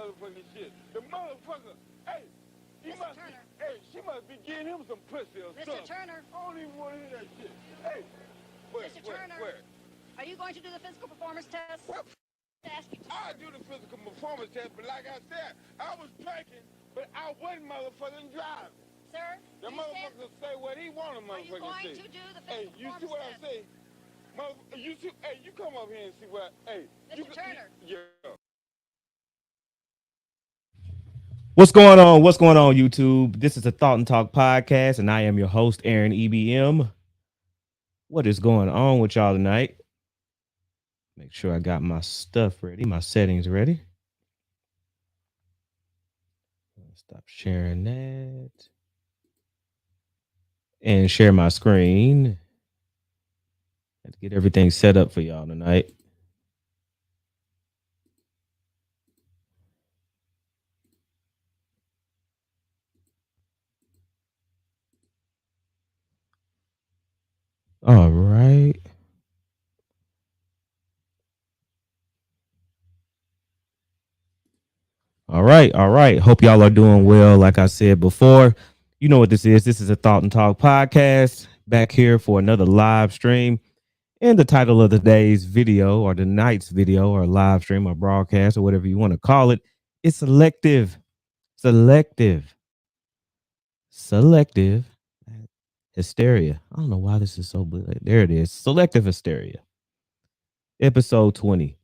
motherfucking shit. The motherfucker, hey, she must be getting him some pussy or something. Mr. Turner. I don't even want to hear that shit. Hey, Mr. Turner. Are you going to do the physical performance test? What? I do the physical performance test, but like I said, I was packing, but I wasn't motherfucking driving. Sir, the motherfucker say what he want a motherfucker say. Are you going to do the physical performance test? You see what I say? You see, hey, you come up here and see what, hey. Mr. Turner. Yeah. What's going on? What's going on, YouTube? This is a Thought and Talk podcast, and I am your host, Aaron EBM. What is going on with y'all tonight? Make sure I got my stuff ready, my settings ready. Stop sharing that. And share my screen. Let's get everything set up for y'all tonight. All right. All right. Hope y'all are doing well. Like I said before, you know what this is. This is a Thought and Talk podcast. Back here for another live stream. And the title of the day's video, or the night's video, or live stream, or broadcast, or whatever you want to call it, is selective hysteria. I don't know why this is so big. There it is. Selective hysteria. Episode 20.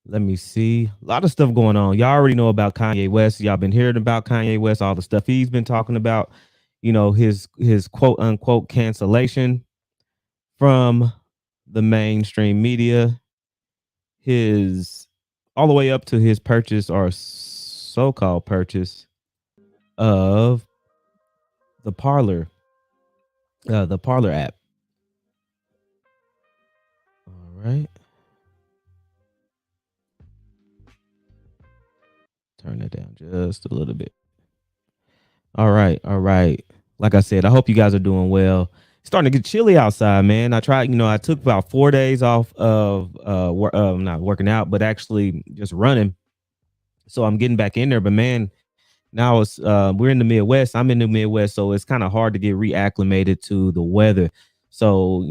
Let me see. A lot of stuff going on. Y'all already know about Kanye West. Y'all been hearing about Kanye West, all the stuff he's been talking about, you know, his quote unquote cancellation from the mainstream media, his all the way up to his purchase, or so-called purchase, of the Parler app. All right. Turn that down just a little bit. All right. Like I said, I hope you guys are doing well. It's starting to get chilly outside, man. I took about 4 days off of not working out, but actually just running. So I'm getting back in there. But man, now it's we're in the Midwest. I'm in the Midwest, so it's kind of hard to get reacclimated to the weather. So,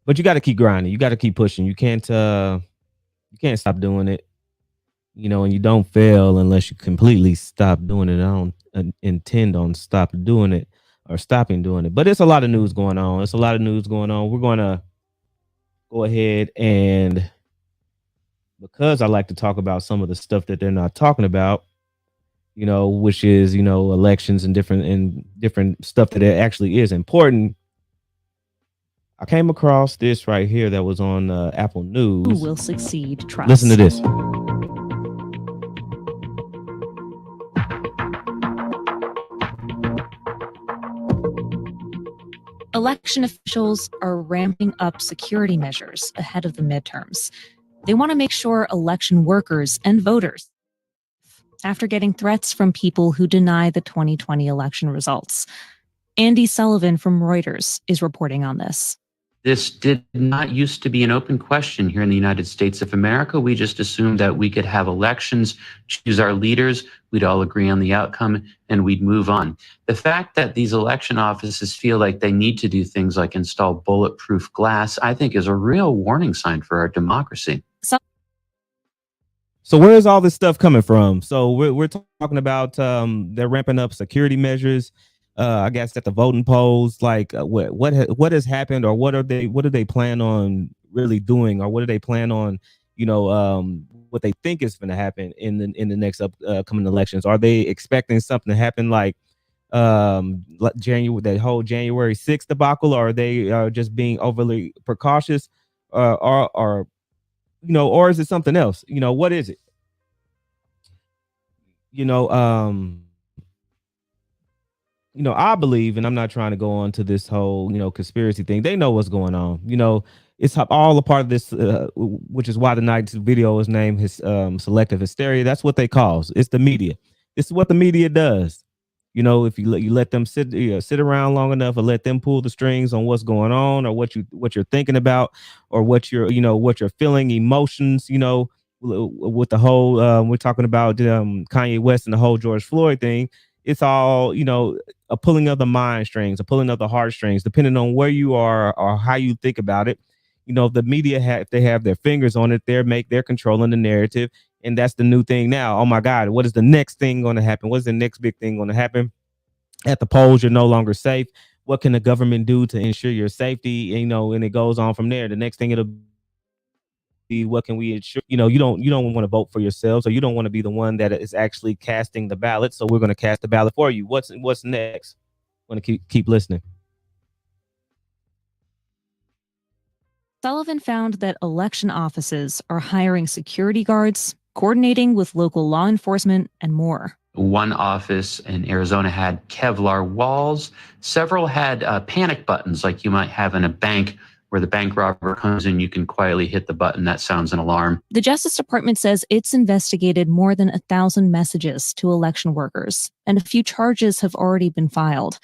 but you got to keep grinding. You got to keep pushing. You can't stop doing it. And you don't fail unless you completely stop doing it. I don't intend on stopping doing it. But it's a lot of news going on. We're going to go ahead, and because I like to talk about some of the stuff that they're not talking about, which is, elections and different stuff that actually is important. I came across this right here that was on Apple News. Who will succeed? Trust. Listen to this. Election officials are ramping up security measures ahead of the midterms. They want to make sure election workers and voters, after getting threats from people who deny the 2020 election results. Andy Sullivan from Reuters is reporting on this. This did not used to be an open question here in the United States of America. We just assumed that we could have elections, choose our leaders, we'd all agree on the outcome, and we'd move on. The fact that these election offices feel like they need to do things like install bulletproof glass, I think is a real warning sign for our democracy. So where is all this stuff coming from? So we're talking about they're ramping up security measures. I guess at the voting polls, like what has happened, or what do they plan on really doing, or what do they plan on, what they think is going to happen in the next upcoming elections? Are they expecting something to happen like January, that whole January 6th debacle, or are they just being overly precautious, or is it something else? What is it? I believe, and I'm not trying to go on to this whole, conspiracy thing. They know what's going on. It's all a part of this, which is why tonight's video is named Selective Hysteria. That's what they call it. It's the media. This is what the media does. If you let them sit around long enough, or let them pull the strings on what's going on, or what you're thinking about, or what you're feeling, emotions, with the whole we're talking about Kanye West and the whole George Floyd thing. It's all, a pulling of the mind strings, a pulling of the heartstrings, depending on where you are or how you think about it. The media if they have their fingers on it, they're controlling the narrative, and that's the new thing now. Oh my God, what is the next thing going to happen? What's the next big thing going to happen? At the polls, you're no longer safe. What can the government do to ensure your safety? And it goes on from there. The next thing it'll be, what can we ensure? You don't want to vote for yourselves, or you don't want to be the one that is actually casting the ballot. So we're going to cast the ballot for you. What's next? Want to keep listening. Sullivan found that election offices are hiring security guards, coordinating with local law enforcement, and more. One office in Arizona had Kevlar walls. Several had panic buttons like you might have in a bank, where the bank robber comes in, you can quietly hit the button that sounds an alarm. The Justice Department says it's investigated more than 1,000 messages to election workers, and a few charges have already been filed.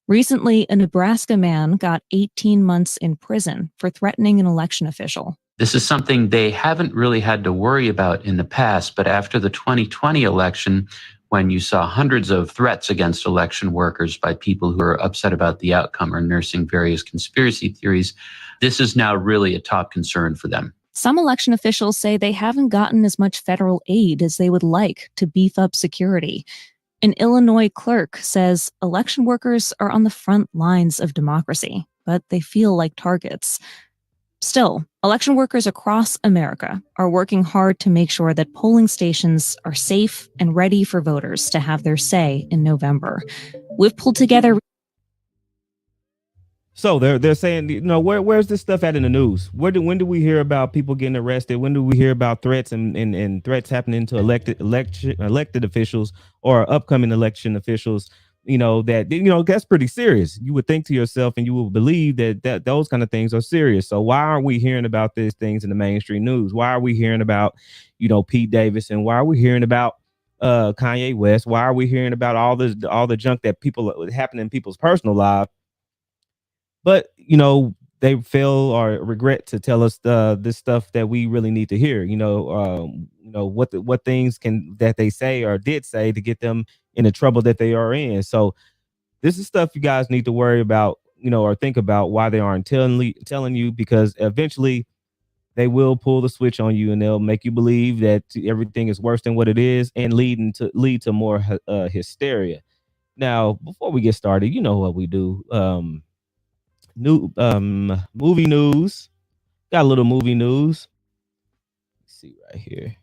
Recently, a Nebraska man got 18 months in prison for threatening an election official. This is something they haven't really had to worry about in the past, but after the 2020 election, when you saw hundreds of threats against election workers by people who are upset about the outcome or nursing various conspiracy theories, this is now really a top concern for them. Some election officials say they haven't gotten as much federal aid as they would like to beef up security. An Illinois clerk says election workers are on the front lines of democracy, but they feel like targets. Still, election workers across America are working hard to make sure that polling stations are safe and ready for voters to have their say in November. We've pulled together. So they're saying, where's this stuff at in the news? When do we hear about people getting arrested? When do we hear about threats and threats happening to elected officials or upcoming election officials? That's pretty serious. You would think to yourself, and you will believe that those kind of things are serious. So why aren't we hearing about these things in the mainstream news? Why are we hearing about, Pete Davidson? Why are we hearing about Kanye West? Why are we hearing about all the junk that happen in people's personal lives? But they fail or regret to tell us this stuff that we really need to hear. What things that they say or did say to get them in the trouble that they are in. So this is stuff you guys need to worry about, or think about why they aren't telling you, because eventually they will pull the switch on you and they'll make you believe that everything is worse than what it is, and lead to more hysteria. Now, before we get started, you know what we do. Movie news. Got a little movie news. Let's see right here.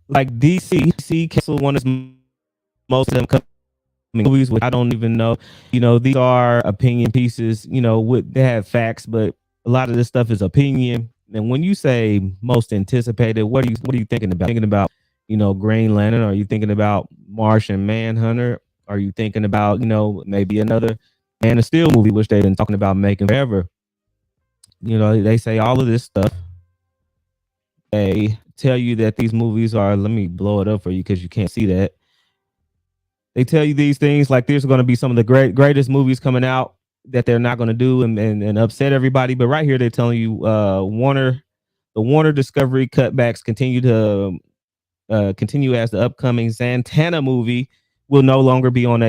Like DC canceled one of most of them coming movies, which I don't even know. These are opinion pieces. They have facts, but a lot of this stuff is opinion. And when you say most anticipated, what are you thinking about? Thinking about Green Lantern? Are you thinking about Martian Manhunter? Are you thinking about maybe another Man of Steel movie, which they've been talking about making forever? They say all of this stuff. They tell you that these movies are, let me blow it up for you because you can't see that. They tell you these things like there's going to be some of the greatest movies coming out that they're not going to do and upset everybody. But right here, they're telling you the Warner Discovery cutbacks continue as the upcoming Santana movie will no longer be on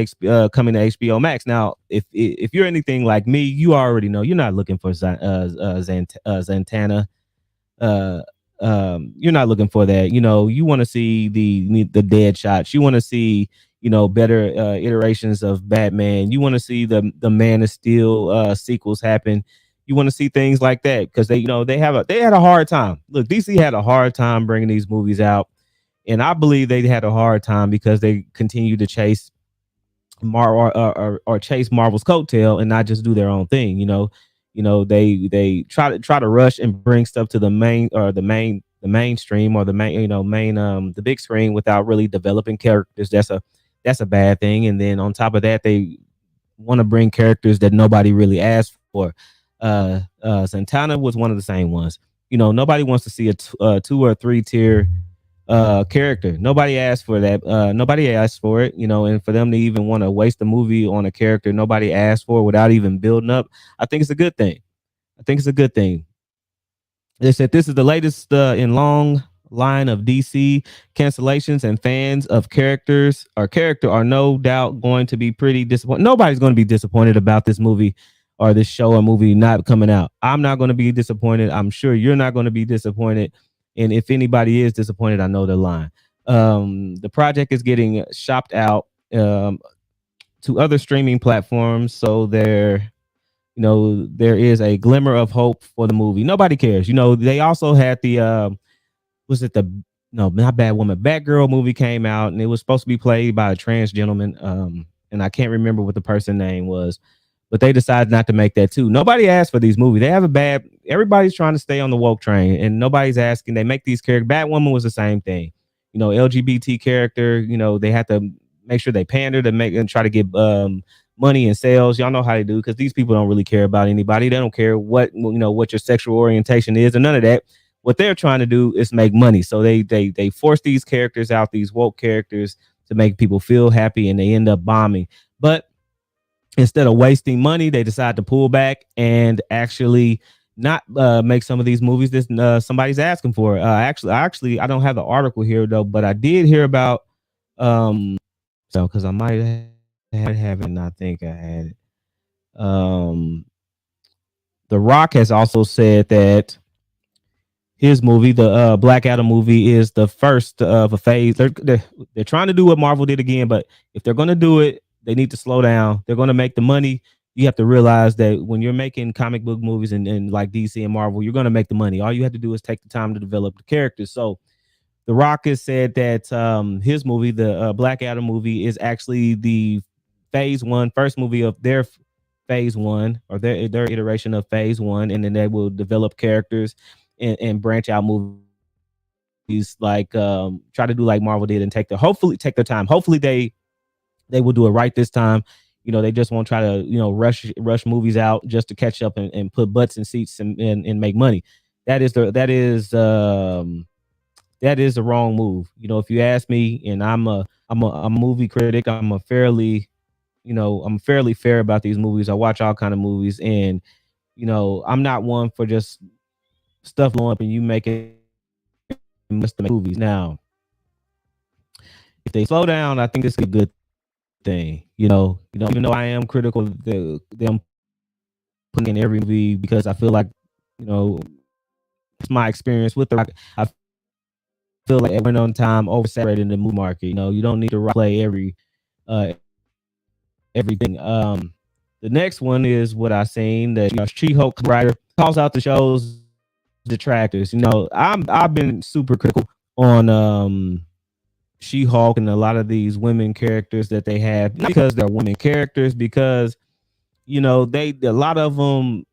coming to HBO Max. Now, if you're anything like me, you already know you're not looking for Santana. You're not looking for that. You want to see the dead shots. You want to see better iterations of Batman. You want to see the Man of Steel sequels happen. You want to see things like that because they had a hard time. Look, DC had a hard time bringing these movies out, and I believe they had a hard time because they continue to chase chase Marvel's coattail and not just do their own thing. They try to rush and bring stuff to the mainstream or the big screen without really developing characters. That's a bad thing. And then on top of that, they want to bring characters that nobody really asked for. Santana was one of the same ones. Nobody wants to see a 2 or 3 tier character. Nobody asked for that. Nobody asked for it, and for them to even want to waste the movie on a character nobody asked for without even building up, I think it's a good thing. I think it's a good thing. They said this is the latest in long line of DC cancellations, and fans of character are no doubt going to be pretty disappointed. Nobody's going to be disappointed about this movie or this show or movie not coming out. I'm not going to be disappointed. I'm sure you're not going to be disappointed. And if anybody is disappointed, I know they're lying. The project is getting shopped out to other streaming platforms, so there is a glimmer of hope for the movie. Nobody cares. They also had the was it the no, not Batwoman, Batgirl movie came out, and it was supposed to be played by a trans gentleman. And I can't remember what the person name was, but they decided not to make that too. Nobody asked for these movies. They have a bad. Everybody's trying to stay on the woke train, and nobody's asking. They make these characters. Batwoman was the same thing. LGBT character. They had to make sure they pander to make and try to get money and sales. Y'all know how they do, because these people don't really care about anybody. They don't care what your sexual orientation is or none of that. What they're trying to do is make money. So they force these characters out, these woke characters, to make people feel happy, and they end up bombing. But instead of wasting money, they decide to pull back and actually not make some of these movies that somebody's asking for. Actually, I don't have the article here though, but I did hear about because I might have it, and I think I had it. The Rock has also said that his movie, the Black Adam movie, is the first of a phase. They're trying to do what Marvel did again, but if they're going to do it, they need to slow down. They're going to make the money. You have to realize that when you're making comic book movies and like DC and Marvel, you're going to make the money. All you have to do is take the time to develop the characters. So The Rock has said that his movie, the Black Adam movie, is actually the first movie of their phase one, or their iteration of phase one, and then they will develop characters and branch out movies like try to do like Marvel did and hopefully take their time. Hopefully they will do it right this time. They just won't try to rush movies out just to catch up and put butts in seats and make money. That is the wrong move. If you ask me, and I'm a movie critic, I'm fairly fair about these movies. I watch all kind of movies, and I'm not one for just stuff blowing up and you make it movies. Now, if they slow down, I think this is a good thing. Even though I am critical of them putting in every movie, because I feel like it's my experience with The Rock. I feel like every on time oversaturated in the movie market. You don't need to play everything. The next one is what I seen that She-Hulk writer calls out the show's detractors. I've been super critical on She-Hulk and a lot of these women characters that they have, not because they're women characters, because a lot of them,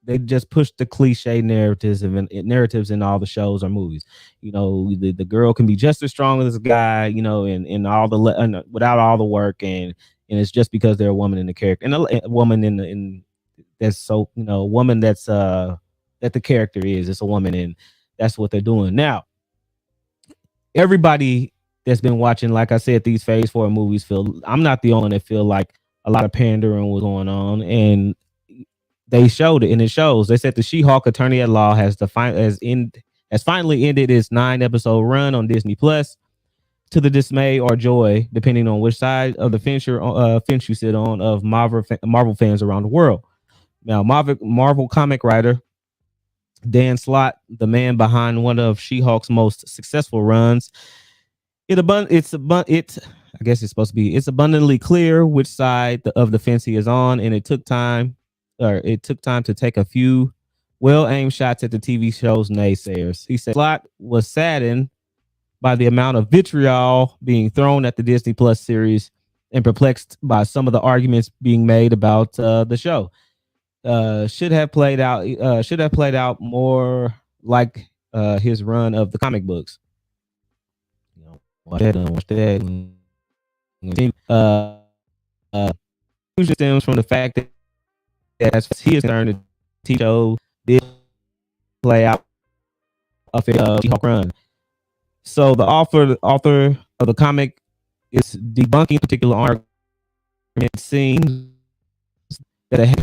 they just push the cliche narratives in all the shows or movies. The girl can be just as strong as a guy, and all the without all the work, and it's just because they're a woman in the character, and a woman in that's so a woman that's that the character is. It's a woman, and that's what they're doing now. Everybody that's been watching, like I said, these phase 4 movies, I'm not the only one that feel like a lot of pandering was going on, and they showed it, and it shows. They said the She-Hulk Attorney at Law has finally ended its 9-episode run on Disney Plus, to the dismay or joy, depending on which side of the fence you sit on, of Marvel fans around the world. Now, Marvel comic writer Dan Slott, the man behind one of She-Hulk's most successful runs, it's abundantly clear which side of the fence he is on, and it took time to take a few well-aimed shots at the TV show's naysayers. He said Slott was saddened by the amount of vitriol being thrown at the Disney Plus series and perplexed by some of the arguments being made about the show. Should have played out more like his run of the comic books. Watch that. Usually stems from the fact that as he is concerned, the TV show did play out a She-Hulk run. So the author of the comic is debunking particular argument. It seems that a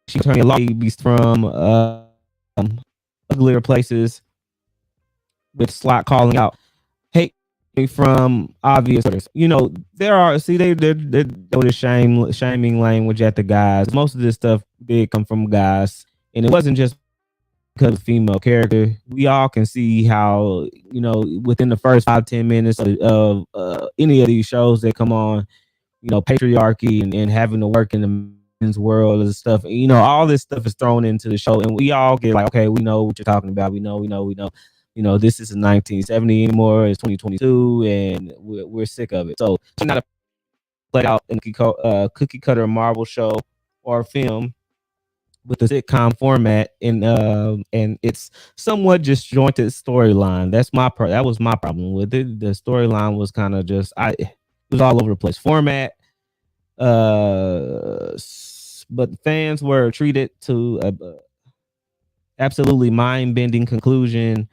she attorney law be from uglier places with slot calling out hate from obvious others. You know, there are they go to shaming language at the guys. Most of this stuff did come from guys, and it wasn't just because of female character. We all can see how, you know, within the first 5-10 minutes of any of these shows that come on, you know, patriarchy and having to work in the men's world and stuff. You know, all this stuff is thrown into the show, and we all get like, okay, we know what you're talking about. We know. You know, this isn't 1970 anymore. It's 2022, and we're sick of it. So it's not a play out in cookie cutter Marvel show or film with the sitcom format, and it's somewhat disjointed storyline. That was my problem with it. The storyline was kind of just it was all over the place. Format, but fans were treated to a absolutely mind-bending conclusion,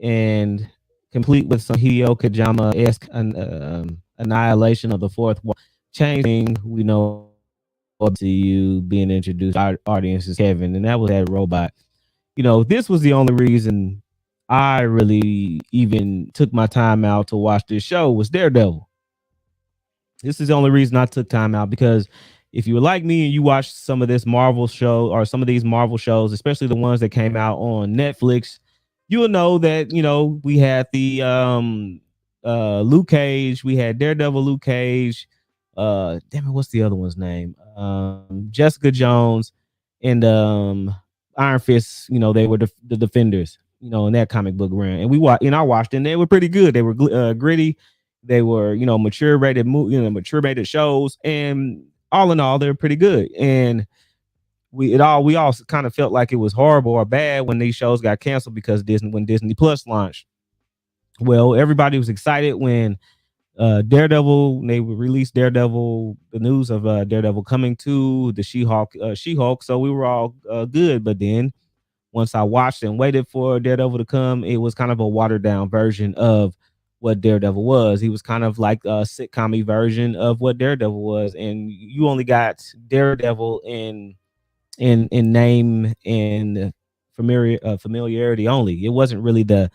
and complete with some Hideo Kojima-esque annihilation of the fourth wall. Changing, we know, to you being introduced, our audience is Kevin, and that was that robot. You know, this was the only reason I really even took my time out to watch this show was Daredevil. This is the only reason I took time out, because if you were like me and you watched some of this Marvel show or some of these Marvel shows, especially the ones that came out on Netflix, you will know that, you know, we had the Luke Cage, we had Daredevil, Luke Cage, damn it, what's the other one's name? Jessica Jones and Iron Fist. You know, they were the Defenders, you know, in that comic book realm. And I watched, and they were pretty good. They were gritty. They were, you know, mature rated shows, and all in all, they're pretty good. And we all kind of felt like it was horrible or bad when these shows got canceled because when Disney Plus launched. Well, everybody was excited when Daredevil, they released Daredevil, the news of Daredevil coming to the She-Hulk. So we were all good. But then once I watched and waited for Daredevil to come, it was kind of a watered down version of what Daredevil was. He was kind of like a sitcom-y version of what Daredevil was, and you only got Daredevil in name and familiarity only. It wasn't really the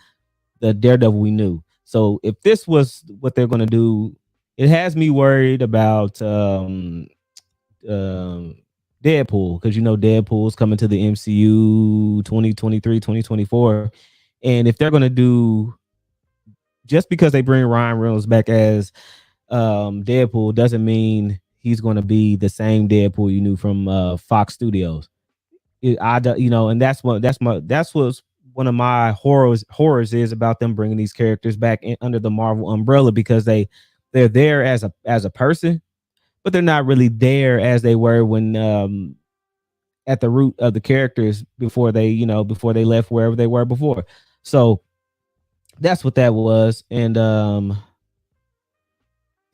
Daredevil we knew. So if this was what they're going to do, it has me worried about Deadpool, because you know Deadpool's coming to the MCU 2023, 2024. And if they're going to do, just because they bring Ryan Reynolds back as Deadpool doesn't mean he's going to be the same Deadpool you knew from Fox Studios. You know, and that's what's one of my horrors is about them bringing these characters back under the Marvel umbrella, because they're there as a person, but they're not really there as they were when at the root of the characters before they left wherever they were before. So that's what that was. And the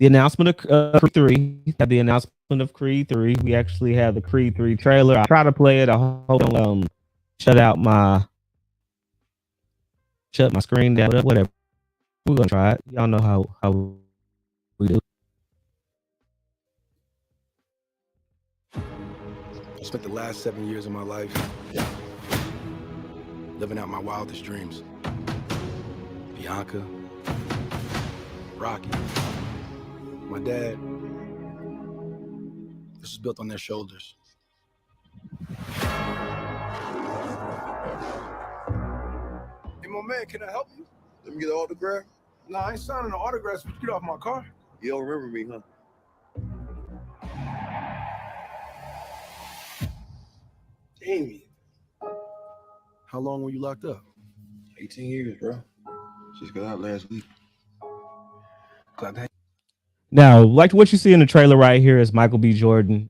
announcement of Creed 3, the announcement of Creed 3. We actually have the Creed 3 trailer. I try to play it. I hope I don't shut my screen down, whatever. We're gonna try it. Y'all know how we do. I spent the last 7 years of my life living out my wildest dreams. Bianca, Rocky, my dad. This was built on their shoulders. Hey, my man, can I help you? Let me get an autograph. Nah, I ain't signing an autograph. Get off my car. You don't remember me, huh? Damien. How long were you locked up? 18 years, bro. Just got out last week. Glad to Now, like what you see in the trailer right here is Michael B. Jordan.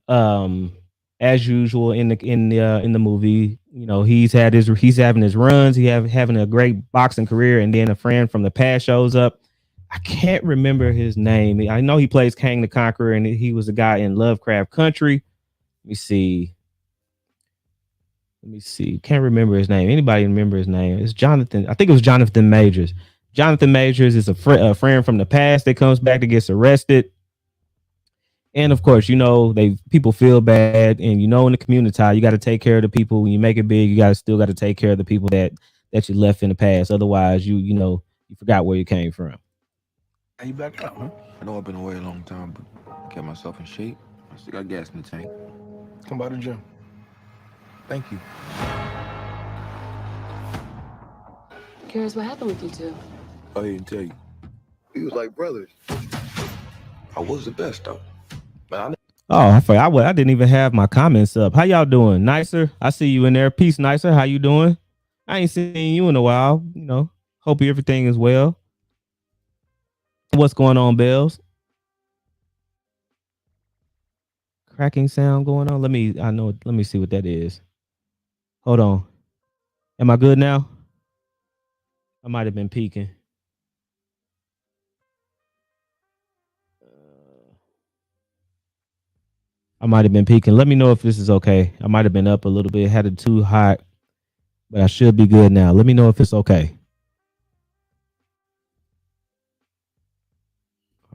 As usual in the movie, you know, he's having his runs. Having a great boxing career, and then a friend from the past shows up. I can't remember his name. I know he plays Kang the Conqueror, and he was a guy in Lovecraft Country. Let me see. Can't remember his name. Anybody remember his name? It's Jonathan. I think it was Jonathan Majors. Jonathan Majors is a friend from the past that comes back that gets arrested. And of course, people feel bad, and in the community, you got to take care of the people. When you make it big, you still got to take care of the people that you left in the past. Otherwise, you forgot where you came from. How you back up, huh? I know I've been away a long time, but I kept myself in shape. I still got gas in the tank. Come by the gym. Thank you. Curious what happened with you two? I didn't tell you. We was like brothers. I was the best, though. But I forgot. I didn't even have my comments up. How y'all doing? Nicer? I see you in there. Peace, Nicer. How you doing? I ain't seen you in a while. Hope everything is well. What's going on, Bells? Cracking sound going on. Let me see what that is. Hold on. Am I good now? I might have been peeking. Let me know if this is okay. I might have been up a little bit, had it too hot, but I should be good now. Let me know if it's okay.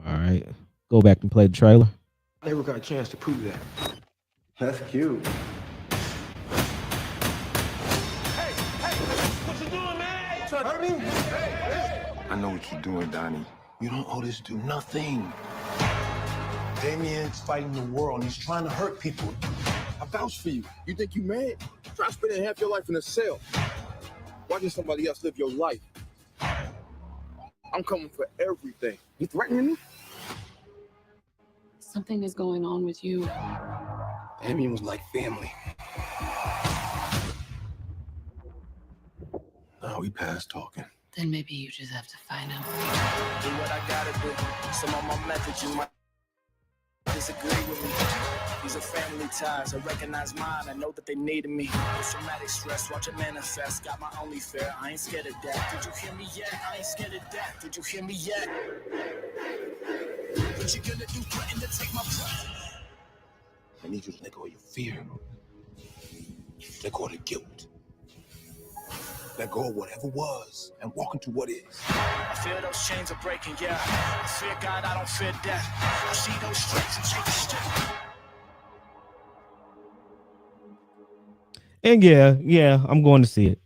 All right. Go back and play the trailer. I never got a chance to prove that. That's cute. Hey, what you doing, man? You trying to hurt me? I know what you're doing, Donnie. You don't owe this dude nothing. Damien's fighting the world and he's trying to hurt people. I vouch for you. You think you mad? Try spending half your life in a cell. Watching somebody else live your life. I'm coming for everything. You threatening me? Something is going on with you. Damien was like family. Now we past talking. Then maybe you just have to find him. Do what I gotta do. Some of my methods you might disagree with me. These are family ties. I recognize mine. I know that they needed me. Post-traumatic stress, watch it manifest. Got my only fare. I ain't scared of that. Did you hear me yet? I ain't scared of that. Did you hear me yet? What you gonna do? Threaten to take my breath? I need you to let go of your fear. Let go of the guilt. Let go of whatever was and walk into what is. I fear those chains are breaking, yeah. I fear God, I don't fear death. I see those stripes and take a step. And yeah, I'm going to see it.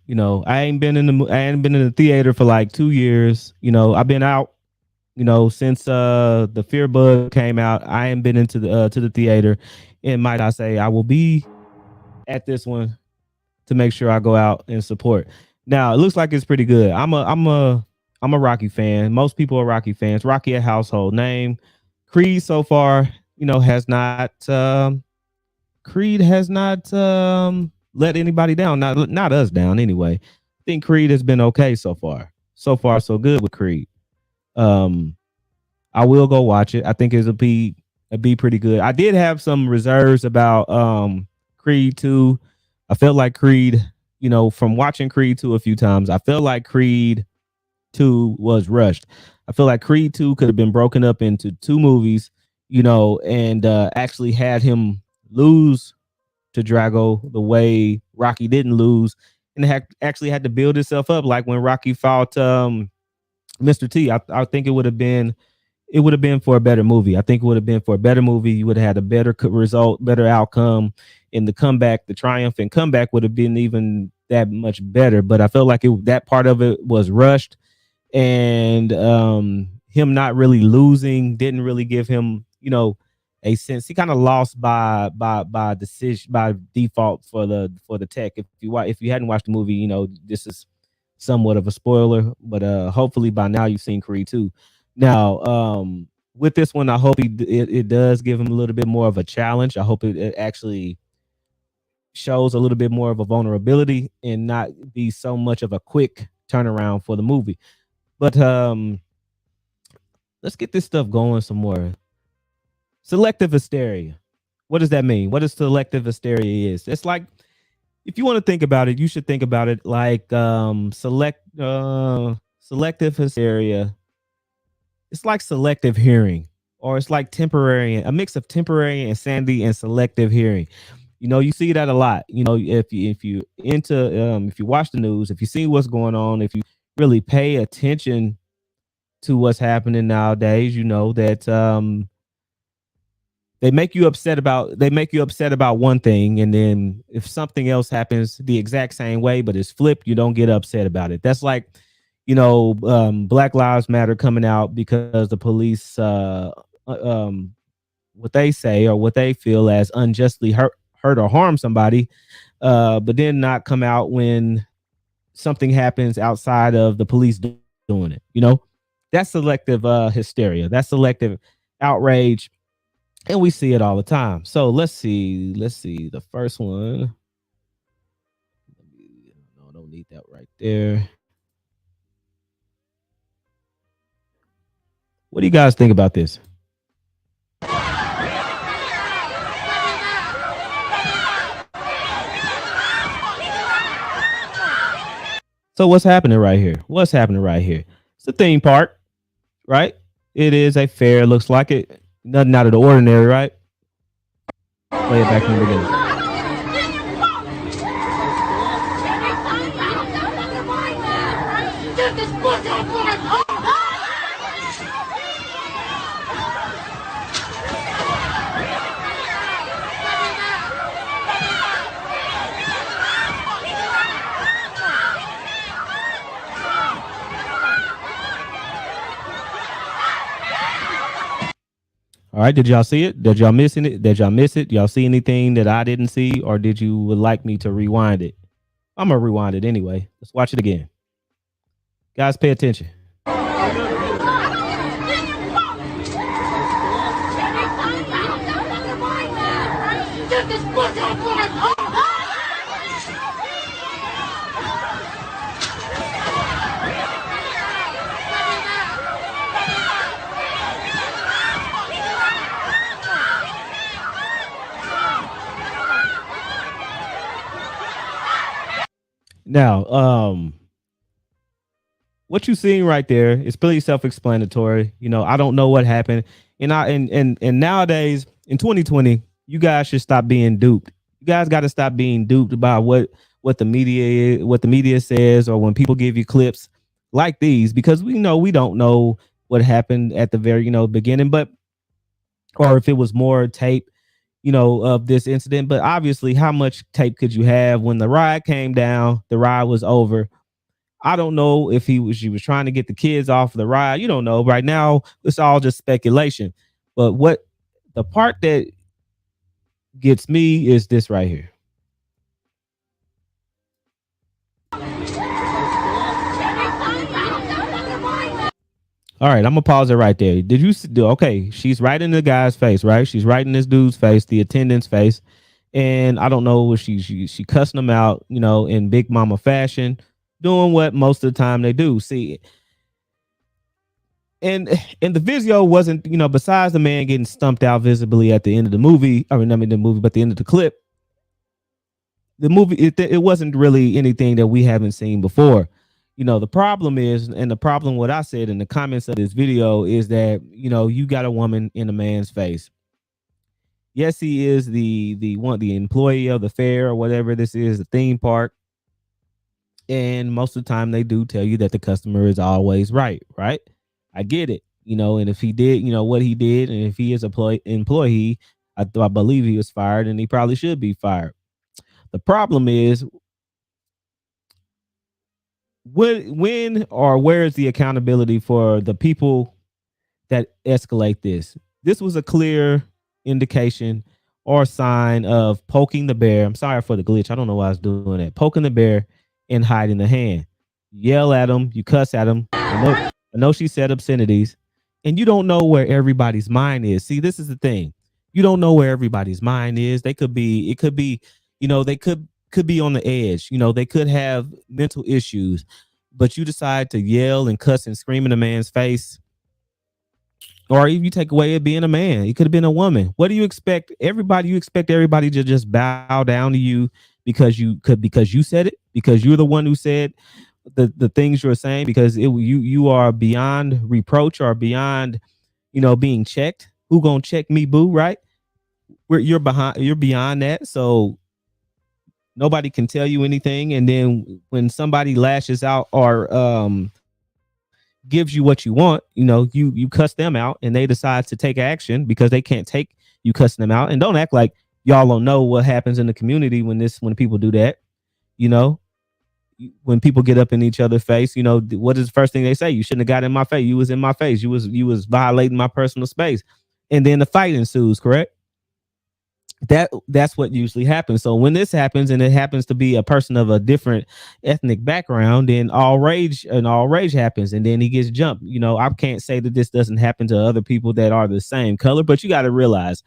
I ain't been in the theater for like 2 years. I've been out, since the Fear Bug came out. I ain't been into the theater, and might I say I will be at this one to make sure I go out and support. Now it looks like it's pretty good. I'm a Rocky fan. Most people are Rocky fans. Rocky a household name. Creed so far, has not. Creed has not let anybody down. Not us down anyway. I think Creed has been okay so far. So far, so good with Creed. I will go watch it. I think it'll be pretty good. I did have some reserves about Creed 2. I felt like Creed, from watching Creed 2 a few times, I felt like Creed 2 was rushed. I feel like Creed 2 could have been broken up into 2 movies, and actually had him lose to Drago the way Rocky didn't lose, and actually had to build itself up like when Rocky fought Mr. T. I think it would have been for a better movie. I think it would have been for a better movie. You would have had a better result, better outcome, and the comeback, the triumphant comeback would have been even that much better. But I felt like that part of it was rushed, and him not really losing didn't really give him, a sense. He kind of lost by decision, by default for the tech. If you hadn't watched the movie, this is somewhat of a spoiler, but hopefully by now you've seen Creed 2. Now, with this one, I hope it does give him a little bit more of a challenge. I hope it actually shows a little bit more of a vulnerability and not be so much of a quick turnaround for the movie. But let's get this stuff going some more. Selective hysteria. What does that mean? What does selective hysteria is? It's like, if you want to think about it, you should think about it like selective hysteria. It's like selective hearing, or it's like a mix of temporary insanity and selective hearing. You see that a lot. If you watch the news, if you see what's going on, if you really pay attention to what's happening nowadays. You know that they make you upset about one thing, and then if something else happens the exact same way but it's flipped, you don't get upset about it. That's like, Black Lives Matter coming out because the police what they say or what they feel as unjustly hurt or harm somebody, but then not come out when something happens outside of the police doing it. That's selective hysteria. That's selective outrage, and we see it all the time. So let's see the first one. No, don't need that right there. What do you guys think about this? So what's happening right here? It's the theme park, right? It is a fair. Looks like it. Nothing out of the ordinary, right? Play it back from the beginning. All right, did y'all see it? Did y'all miss it? Y'all see anything that I didn't see, or did you would like me to rewind it? I'm gonna rewind it anyway. Let's watch it again. Guys, pay attention. Now, what you seeing right there is pretty self-explanatory. I don't know what happened, and nowadays in 2020, you guys should stop being duped. You guys got to stop being duped by what the media says, or when people give you clips like these, because we don't know what happened at the very beginning, but or if it was more tape of this incident. But obviously, how much tape could you have? When the ride came down, the ride was over. I don't know if she was trying to get the kids off the ride. You don't know. Right now, it's all just speculation. But what the part that gets me is this right here. All right, I'm gonna pause it right there. Did you do okay? She's right in the guy's face, right? She's right in this dude's face, the attendant's face, and I don't know if she cussing them out, in big mama fashion, doing what most of the time they do. See, and the video wasn't, besides the man getting stumped out visibly at the end of the movie. I mean the movie, but the end of the clip, the movie, it wasn't really anything that we haven't seen before. The problem is, and the problem what I said in the comments of this video is that, you got a woman in a man's face. Yes, he is the employee of the fair or whatever this is, the theme park. And most of the time they do tell you that the customer is always right? I get it. And if he did, what he did, and if he is an employee, I believe he was fired, and he probably should be fired. The problem is, when or where is the accountability for the people that escalate this? This was a clear indication or sign of poking the bear. I'm sorry for the glitch. I don't know why I was doing that. Poking the bear and hiding the hand. Yell at him. You cuss at him. I know she said obscenities, and you don't know where everybody's mind is. See, this is the thing. You don't know where everybody's mind is. It could be, they could be on the edge. They could have mental issues, but you decide to yell and cuss and scream in a man's face. Or if you take away it being a man, it could have been a woman. What do you expect? You expect everybody to just bow down to you because you said it, because you're the one who said the things you're saying, because you are beyond reproach or beyond, being checked. Who gonna check me, boo? Right? You're beyond that. So nobody can tell you anything. And then when somebody lashes out or gives you what you want, you cuss them out and they decide to take action because they can't take you cussing them out. And don't act like y'all don't know what happens in the community when people do that. You know, when people get up in each other's face, what is the first thing they say? You shouldn't have got in my face. You was in my face. You was violating my personal space. And then the fight ensues, correct? That's what usually happens. So when this happens and it happens to be a person of a different ethnic background, then all rage happens, and then he gets jumped. I can't say that this doesn't happen to other people that are the same color, but you got to realize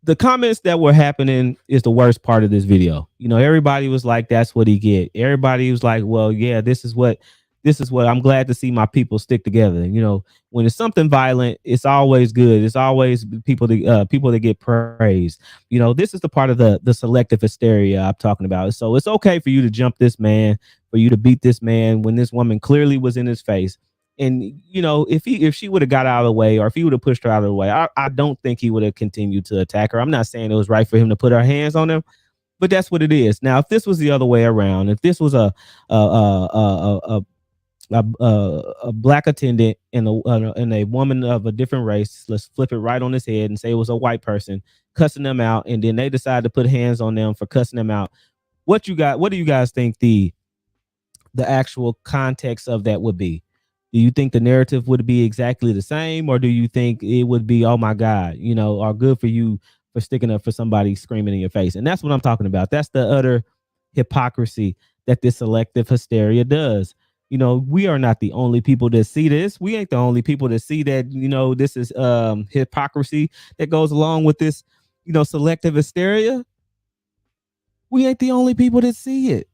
the comments that were happening is the worst part of this video. Everybody was like, that's what he get. Everybody was like, well, yeah, this is what I'm glad to see my people stick together. When it's something violent, it's always good. It's always people that get praised. This is the part of the selective hysteria I'm talking about. So it's okay for you to jump this man, for you to beat this man when this woman clearly was in his face. And if she would have got out of the way, or if he would have pushed her out of the way, I don't think he would have continued to attack her. I'm not saying it was right for him to put her hands on him, but that's what it is. Now, if this was the other way around, if this was a black attendant and a woman of a different race, let's flip it right on his head and say it was a white person cussing them out, and then they decide to put hands on them for cussing them out. What do you guys think the actual context of that would be? Do you think the narrative would be exactly the same, or do you think it would be, oh my God, or good for you for sticking up for somebody screaming in your face? And that's what I'm talking about. That's the utter hypocrisy that this selective hysteria does. We are not the only people that see this. We ain't the only people that see that, this is hypocrisy that goes along with this, selective hysteria. We ain't the only people that see it.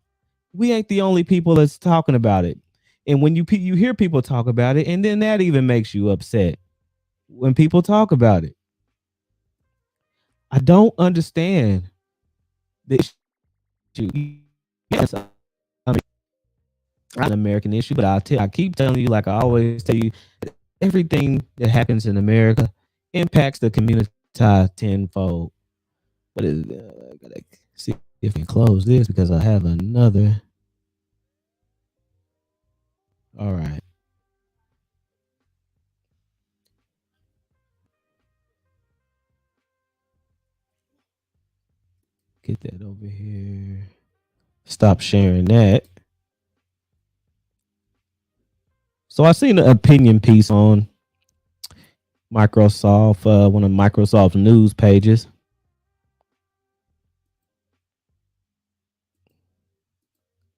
We ain't the only people that's talking about it. And when you hear people talk about it, and then that even makes you upset when people talk about it. I don't understand this issue. Yes, I mean, it's an American issue, but I keep telling you, like I always tell you, everything that happens in America impacts the community tenfold. What is I gotta see if I can close this because I have another. All right. Get that over here. Stop sharing that. So I seen an opinion piece on Microsoft, one of Microsoft's news pages.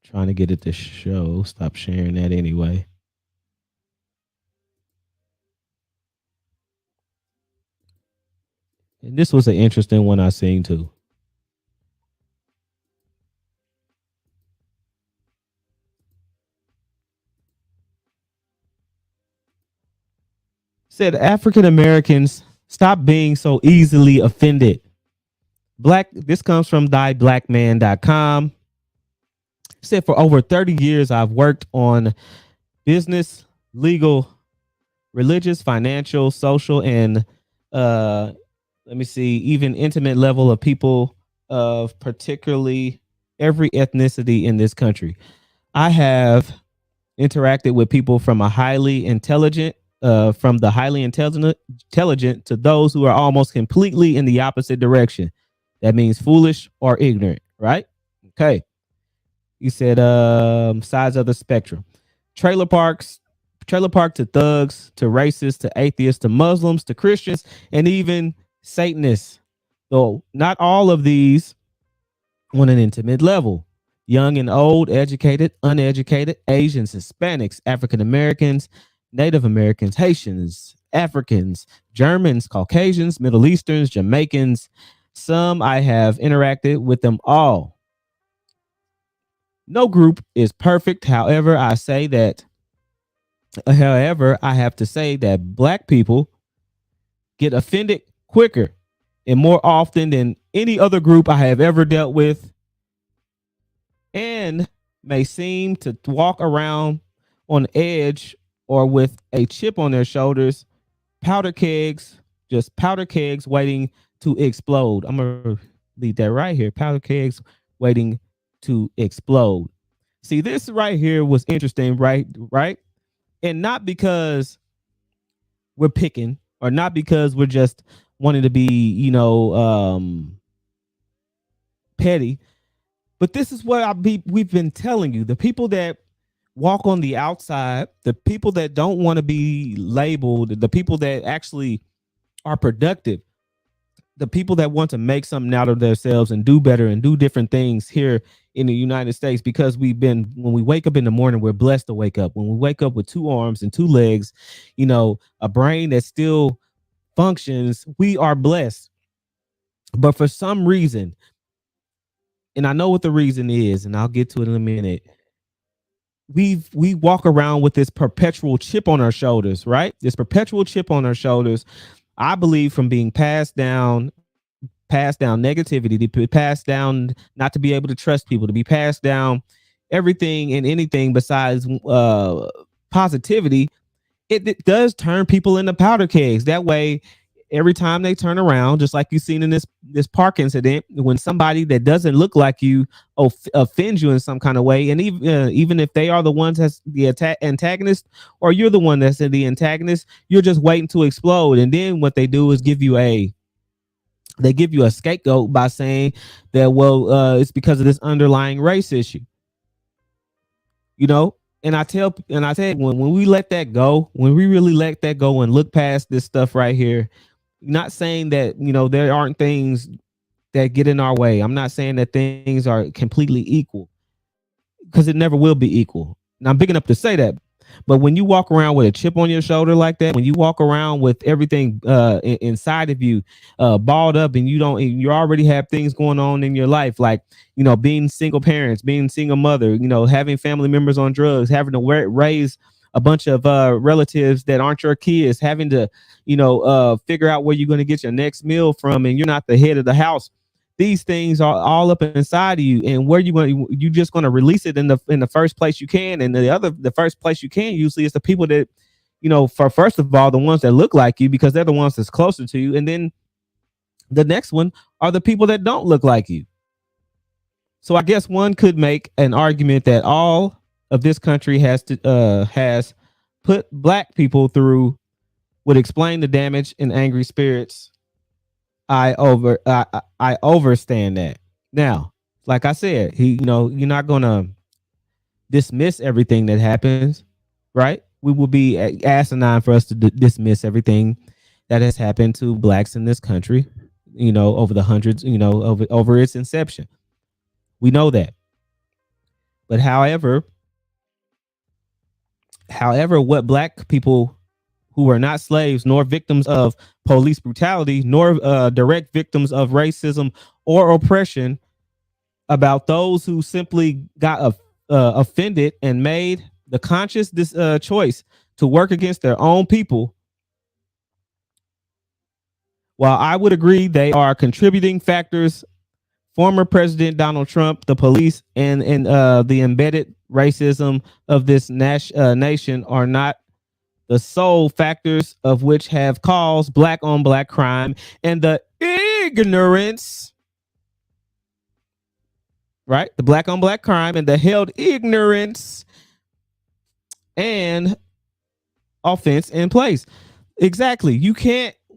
Trying to get it to show. Stop sharing that anyway. And this was an interesting one I seen too. Said African Americans stop being so easily offended. This comes from dieblackman.com. Said for over 30 years I've worked on business, legal, religious, financial, social, and even intimate level of people of particularly every ethnicity in this country. I have interacted with people from the highly intelligent to those who are almost completely in the opposite direction. That means foolish or ignorant, right? Okay. He said sides of the spectrum. Trailer park to thugs, to racists, to atheists, to Muslims, to Christians, and even Satanists. Though not all of these on an intimate level. Young and old, educated, uneducated, Asians, Hispanics, African Americans, Native Americans, Haitians, Africans, Germans, Caucasians, Middle Easterns, Jamaicans. Some I have interacted with them all. No group is perfect. However, I have to say that black people get offended quicker and more often than any other group I have ever dealt with, and may seem to walk around on edge or with a chip on their shoulders, powder kegs waiting to explode. I'm going to leave that right here. Powder kegs waiting to explode. See, this right here was interesting, right? Right. And not because we're picking or not because we're just wanting to be, petty, but this is what we've been telling you. The people that walk on the outside, the people that don't want to be labeled, the people that actually are productive, the people that want to make something out of themselves and do better and do different things here in the United States, because when we wake up in the morning, we're blessed to wake up. When we wake up with 2 arms and 2 legs, a brain that still functions, we are blessed. But for some reason, and I know what the reason is, and I'll get to it in a minute, we walk around with this perpetual chip on our shoulders, right? This perpetual chip on our shoulders, I believe, from being passed down negativity, to be passed down not to be able to trust people, to be passed down everything and anything besides positivity. It does turn people into powder kegs. That way, every time they turn around, just like you've seen in this park incident, when somebody that doesn't look like you offends you in some kind of way, and even if they are the ones that's the antagonist, or you're the one that's the antagonist, you're just waiting to explode. And then what they do is give you a scapegoat by saying that, well, it's because of this underlying race issue, And I tell when we let that go, when we really let that go and look past this stuff right here, not saying that, there aren't things that get in our way. I'm not saying that things are completely equal, because it never will be equal. And I'm big enough to say that. But when you walk around with a chip on your shoulder like that, when you walk around with everything inside of you balled up, and you already have things going on in your life, like, being single parents, being single mother, having family members on drugs, having to raise a bunch of relatives that aren't your kids, having to, figure out where you're going to get your next meal from, and you're not the head of the house. These things are all up inside of you, and where you just going to release it in the first place you can, and the first place you can usually is the people that, for first of all, the ones that look like you, because they're the ones that's closer to you, and then the next one are the people that don't look like you. So I guess one could make an argument that all of this country has put black people through would explain the damage and angry spirits. I overstand that. Now, like I said, you're not gonna dismiss everything that happens, right? We will be asinine for us to dismiss everything that has happened to blacks in this country, over the hundreds, over its inception. We know that. But however, what black people who are not slaves nor victims of police brutality nor direct victims of racism or oppression, about those who simply got offended and made the conscious choice to work against their own people, while I would agree they are contributing factors, former President Donald Trump, the police, and the embedded racism of this nation are not the sole factors of which have caused black on black crime and the ignorance, right? The black on black crime and the held ignorance and offense in place. Exactly.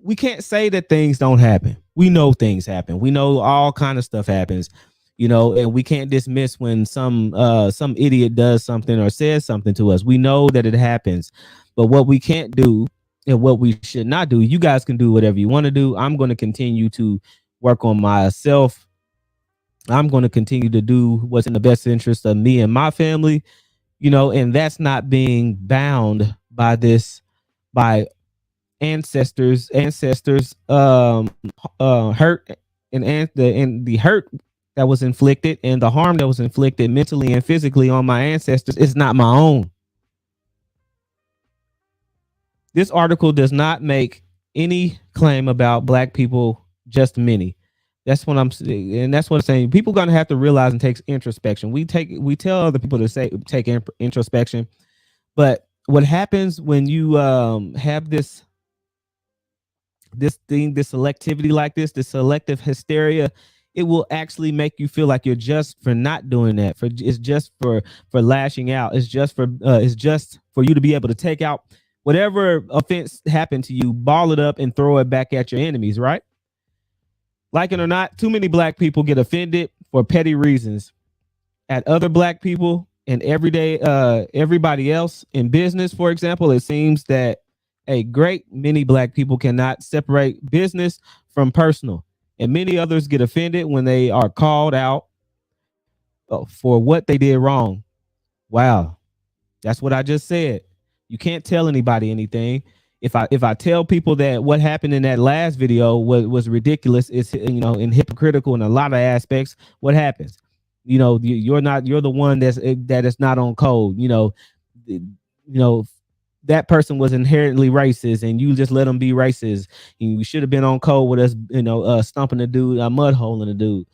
We can't say that things don't happen. We know things happen. We know all kind of stuff happens, and we can't dismiss when some idiot does something or says something to us. We know that it happens. But what we can't do and what we should not do, you guys can do whatever you want to do. I'm going to continue to work on myself. I'm going to continue to do what's in the best interest of me and my family, and that's not being bound by ancestors hurt and the hurt that was inflicted and the harm that was inflicted mentally and physically on my ancestors is not my own. This article does not make any claim about black people, just many. That's what I'm saying. People are gonna have to realize and take introspection. We tell other people to take introspection, but what happens when you have this selectivity like this selective hysteria, it will actually make you feel like you're just for not doing that. It's just for lashing out. It's just for you to be able to take out whatever offense happened to you, ball it up and throw it back at your enemies, right? Like it or not, too many black people get offended for petty reasons at other black people and everybody else in business. For example, it seems that a great many black people cannot separate business from personal, and many others get offended when they are called out for what they did wrong. Wow, that's what I just said. You can't tell anybody anything. If I tell people that what happened in that last video was ridiculous, it's and hypocritical in a lot of aspects, what happens? You're the one that is not on code. That person was inherently racist and you just let them be racist. And you should have been on code with us, stomping the dude, mud hole in the dude.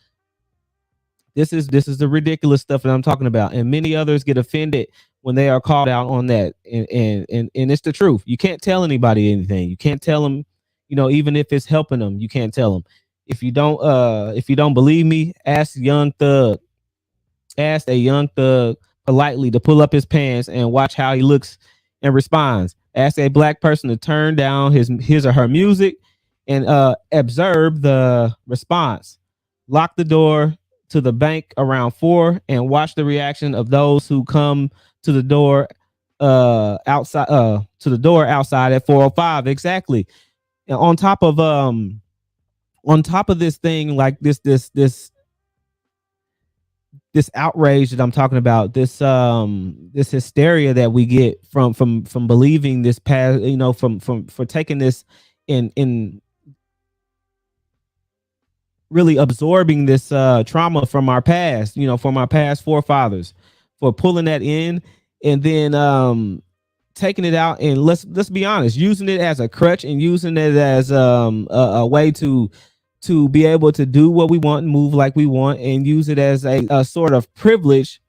This is the ridiculous stuff that I'm talking about. And many others get offended when they are called out on that. And it's the truth. You can't tell anybody anything. You can't tell them, even if it's helping them, you can't tell them. If you don't believe me, ask a young thug politely to pull up his pants and watch how he looks and responds. Ask a black person to turn down his or her music and observe the response. Lock the door to the bank around 4 and watch the reaction of those who come to the door outside at 4:05. Exactly. And on top of this thing, like this outrage that I'm talking about, this hysteria that we get from believing this past, for taking this in really absorbing this trauma from our past, from our past forefathers, for pulling that in and then taking it out and let's be honest, using it as a crutch and using it as a way to be able to do what we want and move like we want and use it as a sort of privilege.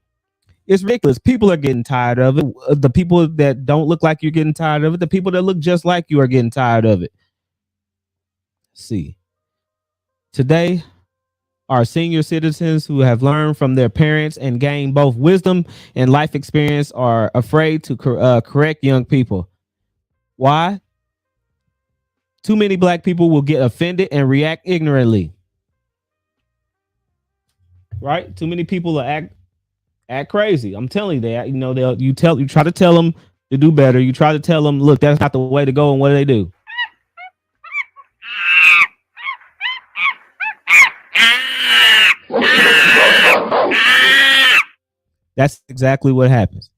It's ridiculous. People are getting tired of it. The people that don't look like you're getting tired of it. The people that look just like you are getting tired of it. See, today, our senior citizens who have learned from their parents and gained both wisdom and life experience are afraid to correct young people. Why? Too many black people will get offended and react ignorantly. Right? Too many people will act crazy. I'm telling you that. You try to tell them to do better. You try to tell them, look, that's not the way to go, and what do? That's exactly what happens.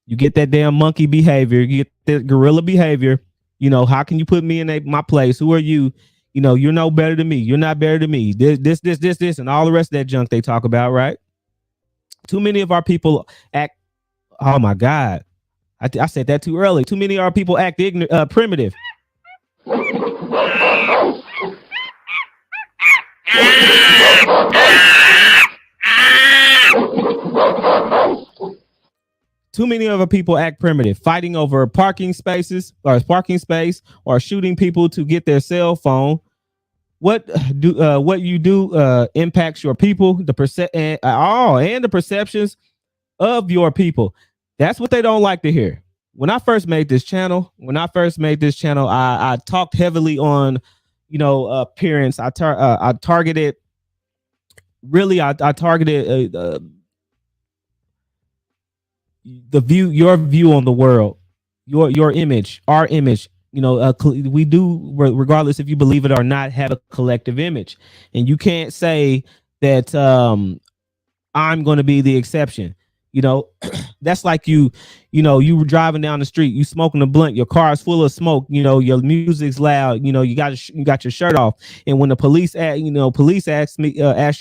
You get that damn monkey behavior, you get that gorilla behavior. How can you put me in my place? Who are you? You're no better than me. You're not better than me. This, and all the rest of that junk they talk about, right? Too many of our people act. Oh my God, I said that too early. Too many of our people act primitive. Too many of our people act primitive, fighting over parking space, or shooting people to get their cell phone. What you do impacts your people, the perceptions of your people. That's what they don't like to hear. When I first made this channel, I talked heavily on, appearance. I targeted your view on the world, your image, our image. We do, regardless if you believe it or not, have a collective image, and you can't say that I'm going to be the exception. That's like you were driving down the street, you smoking a blunt, your car is full of smoke, your music's loud, you got your shirt off, and when the police ask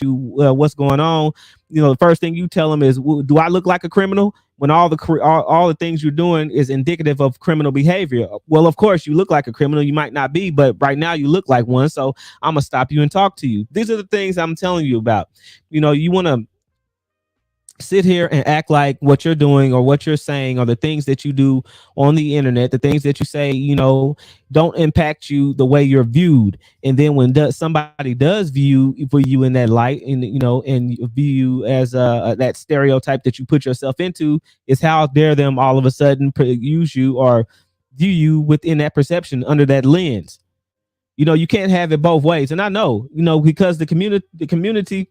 you what's going on, the first thing you tell them is, do I look like a criminal? When all the things you're doing is indicative of criminal behavior. Well, of course you look like a criminal. You might not be, but right now you look like one, so I'm gonna stop you and talk to you. These are the things I'm telling you about. You want to sit here and act like what you're doing or what you're saying or the things that you do on the internet, the things that you say, don't impact you the way you're viewed. And then when somebody does view for you in that light, and and view you as that stereotype that you put yourself into, is how dare them all of a sudden use you or view you within that perception under that lens. You can't have it both ways. And I know, because the community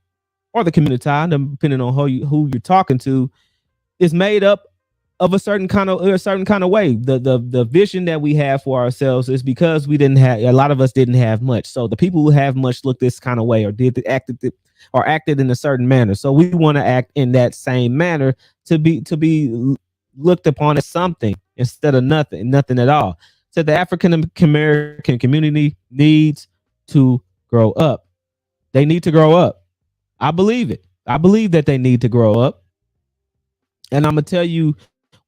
or the community, depending on who you're talking to, is made up of a certain kind of way. The vision that we have for ourselves is because a lot of us didn't have much. So the people who have much look this kind of way or acted in a certain manner. So we want to act in that same manner to be looked upon as something instead of nothing at all. So the African American community needs to grow up. They need to grow up. I believe it. I believe that they need to grow up. And I'm gonna tell you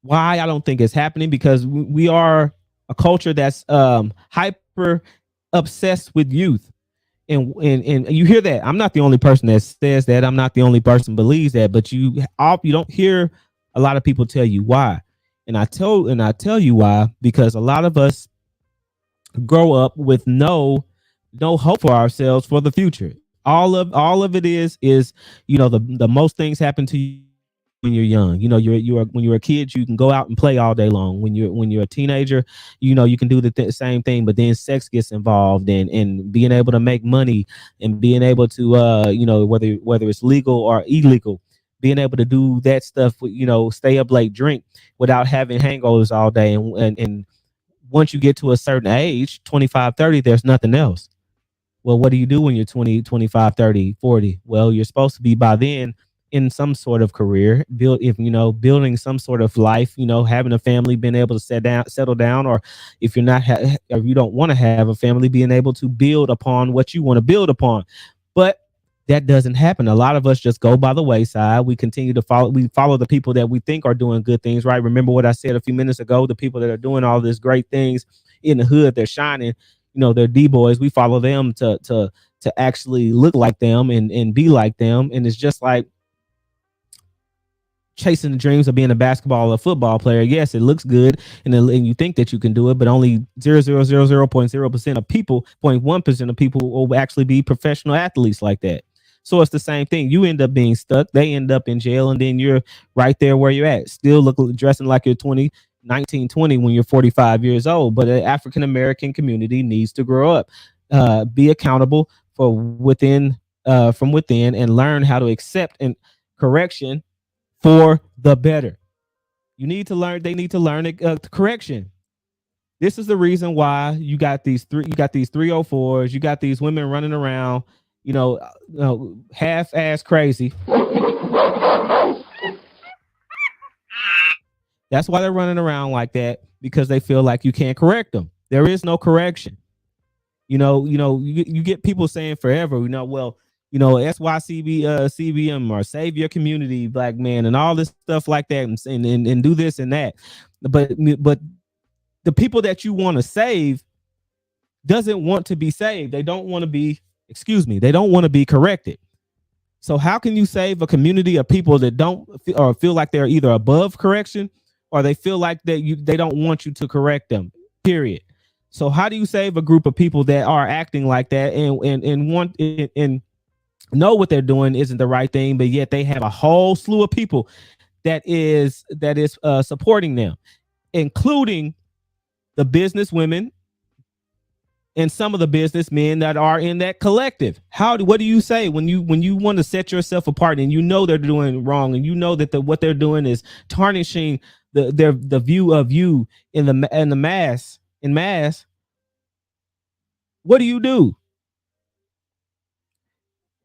why I don't think it's happening, because we are a culture that's hyper obsessed with youth. And you hear that. I'm not the only person that says that. I'm not the only person who believes that, but you don't hear a lot of people tell you why. And I tell you why, because a lot of us grow up with no hope for ourselves for the future. All of it is the most things happen to you when you're young. When you're a kid, you can go out and play all day long. When you're a teenager, you can do the same thing, but then sex gets involved, and being able to make money, and being able to whether it's legal or illegal, being able to do that stuff, stay up late, drink without having hangovers all day, and once you get to a certain age, 25, 30, there's nothing else. Well, what do you do when you're 20, 25, 30, 40? Well, you're supposed to be by then in some sort of career, building some sort of life, having a family, being able to settle down, or if you're not, or you don't want to have a family, being able to build upon what you want to build upon. But that doesn't happen. A lot of us just go by the wayside. We continue to follow the people that we think are doing good things, right? Remember what I said a few minutes ago, the people that are doing all this great things in the hood, they're shining, they're D-boys. We follow them to actually look like them and be like them. And it's just like chasing the dreams of being a basketball or football player. Yes, it looks good, and you think that you can do it, but only 0.0% of people, 0.1% of people will actually be professional athletes like that. So it's the same thing. You end up being stuck. They end up in jail, and then you're right there where you're at, still dressing like you're 19, 20 when you're 45 years old. But the African American community needs to grow up, be accountable from within, and learn how to accept and correction for the better. They need to learn correction. This is the reason why you got these 304s, you got these women running around, half-ass crazy. That's why they're running around like that, because they feel like you can't correct them. There is no correction. You get people saying forever, well, SYCB, CBM, or save your community, black man, and all this stuff like that, and do this and that. But the people that you want to save doesn't want to be saved. They don't want to be, they don't want to be corrected. So how can you save a community of people that don't feel like they're either above correction, or they feel like they don't want you to correct them, period? So how do you save a group of people that are acting like that and want and know what they're doing isn't the right thing, but yet they have a whole slew of people that is supporting them, including the business women and some of the businessmen that are in that collective? What do you say when you want to set yourself apart, and they're doing wrong, and that what they're doing is tarnishing the view of you in mass? What do?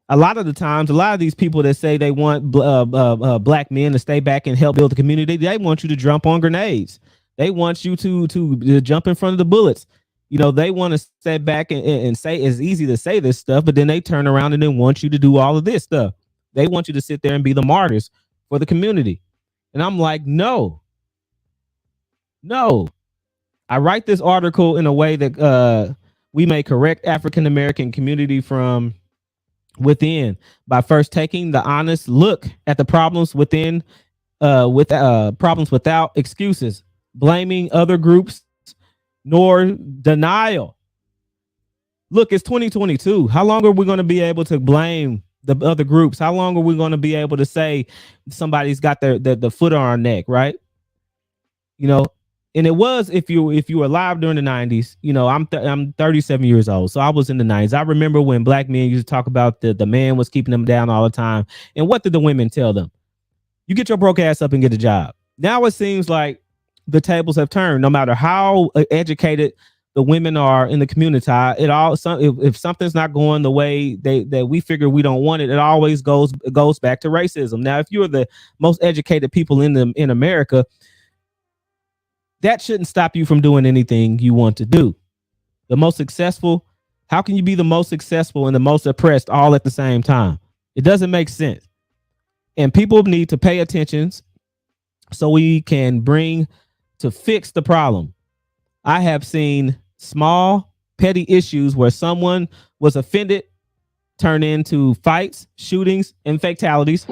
A lot of the times, a lot of these people that say they want black men to stay back and help build the community, they want you to jump on grenades. They want you to jump in front of the bullets. They want to step back and say, it's easy to say this stuff, but then they turn around and then want you to do all of this stuff. They want you to sit there and be the martyrs for the community. And I'm like, no. I write this article in a way that we may correct African American community from within by first taking the honest look at the problems within, with problems without excuses, blaming other groups, nor denial. Look, it's 2022. How long are we going to be able to blame the other groups? How long are we going to be able to say somebody's got the foot on our neck, right? You know, and it was, if you were alive during the 90s, you know, I'm 37 years old, so I was in the 90s. I remember when black men used to talk about the man was keeping them down all the time. And what did the women tell them? You get your broke ass up and get a job. Now it seems like the tables have turned. No matter how educated the women are in the community, if something's not going the way that we figure we don't want it always goes back to racism. Now, if you're the most educated people in America, that shouldn't stop you from doing anything you want to do. The most successful, how can you be the most successful and the most oppressed all at the same time? It doesn't make sense. And people need to pay attention so we can bring to fix the problem. I have seen small, petty issues where someone was offended turn into fights, shootings, and fatalities.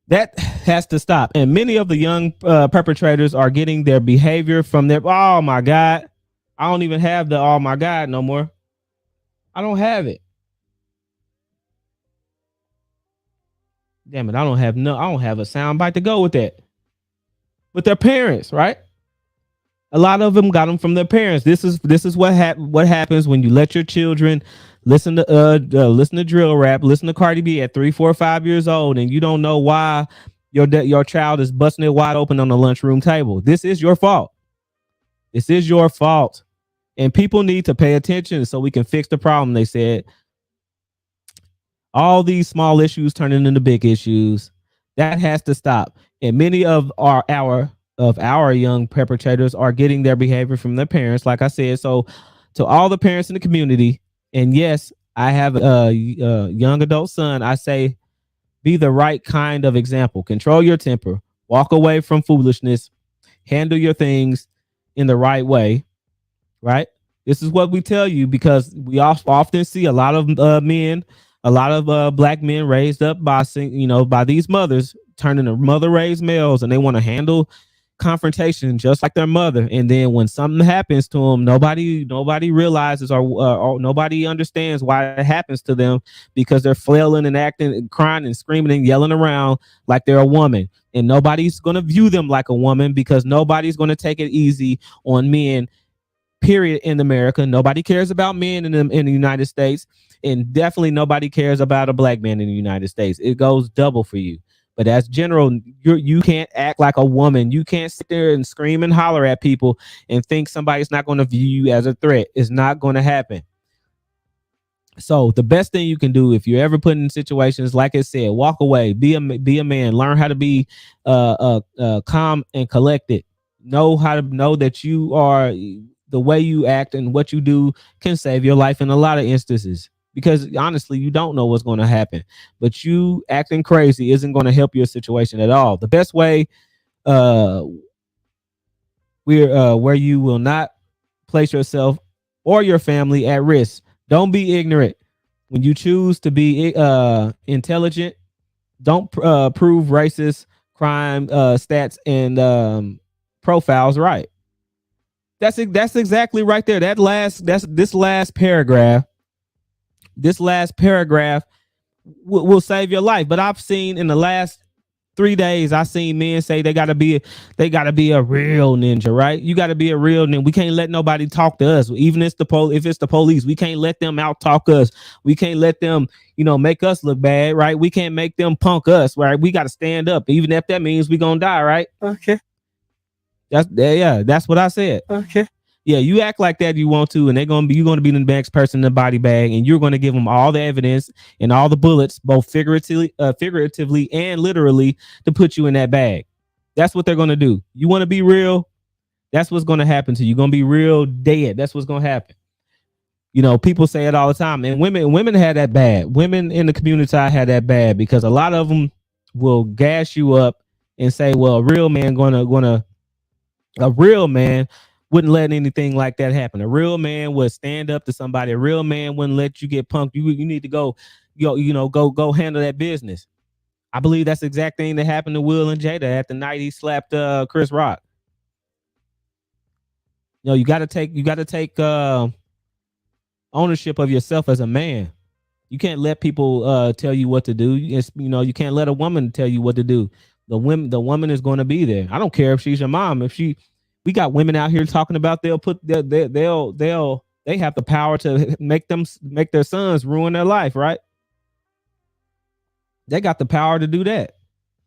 That has to stop. And many of the young perpetrators are getting their behavior from their, oh my God, I don't even have the, oh my God, no more. I don't have it. Damn it, I don't have a sound bite to go with that. With their parents, right? A lot of them got them from their parents. This is what happens when you let your children listen to drill rap, listen to Cardi B at 3, 4, 5 years old, and you don't know why your child is busting it wide open on the lunchroom table. This is your fault. This is your fault. And people need to pay attention so we can fix the problem, they said. All these small issues turning into big issues. That has to stop. And many of our young perpetrators are getting their behavior from their parents, like I said. So to all the parents in the community, and yes, I have a young adult son, I say be the right kind of example. Control your temper. Walk away from foolishness. Handle your things in the right way, right? This is what we tell you because we often see a lot of men, a lot of black men raised up by these mothers turning to mother-raised males, and they want to handle confrontation just like their mother. And then when something happens to them, nobody realizes or nobody understands why it happens to them, because they're flailing and acting and crying and screaming and yelling around like they're a woman. And nobody's going to view them like a woman because nobody's going to take it easy on men, period, in America. Nobody cares about men in the United States, and definitely nobody cares about a black man in the United States. It goes double for you. But as general, you can't act like a woman. You can't sit there and scream and holler at people and think somebody's not going to view you as a threat. It's not going to happen. So the best thing you can do if you're ever put in situations, like I said, walk away, be a man, learn how to be calm and collected. Know that you are, the way you act and what you do can save your life in a lot of instances. Because honestly, you don't know what's going to happen, but you acting crazy isn't going to help your situation at all. The best way, where you will not place yourself or your family at risk. Don't be ignorant. When you choose to be intelligent, don't prove racist crime stats and profiles right. That's exactly right there. This last paragraph. This last paragraph will save your life. But I've seen in the last 3 days, I seen men say they gotta be a real ninja, right? You gotta be a real ninja. We can't let nobody talk to us, even if it's the police. We can't let them out talk us. We can't let them, make us look bad, right? We can't make them punk us, right? We gotta stand up, even if that means we gonna die, right? Okay. That's what I said. Okay. Yeah, you act like that you want to, and you're going to be the next person in the body bag, and you're going to give them all the evidence and all the bullets, both figuratively and literally, to put you in that bag. That's what they're going to do. You want to be real? That's what's going to happen to you. You're going to be real dead. That's what's going to happen. People say it all the time, and women had that bad. Women in the community had that bad because a lot of them will gas you up and say, "Well, a real man wouldn't let anything like that happen. A real man would stand up to somebody. A real man wouldn't let you get punked. You need to go handle that business. I believe that's the exact thing that happened to Will and Jada at the night he slapped Chris Rock. You got to take ownership of yourself as a man. You can't let people tell you what to do. You can't let a woman tell you what to do. The woman is going to be there. I don't care if she's your mom. We got women out here talking about they have the power to make their sons ruin their life, right? They got the power to do that.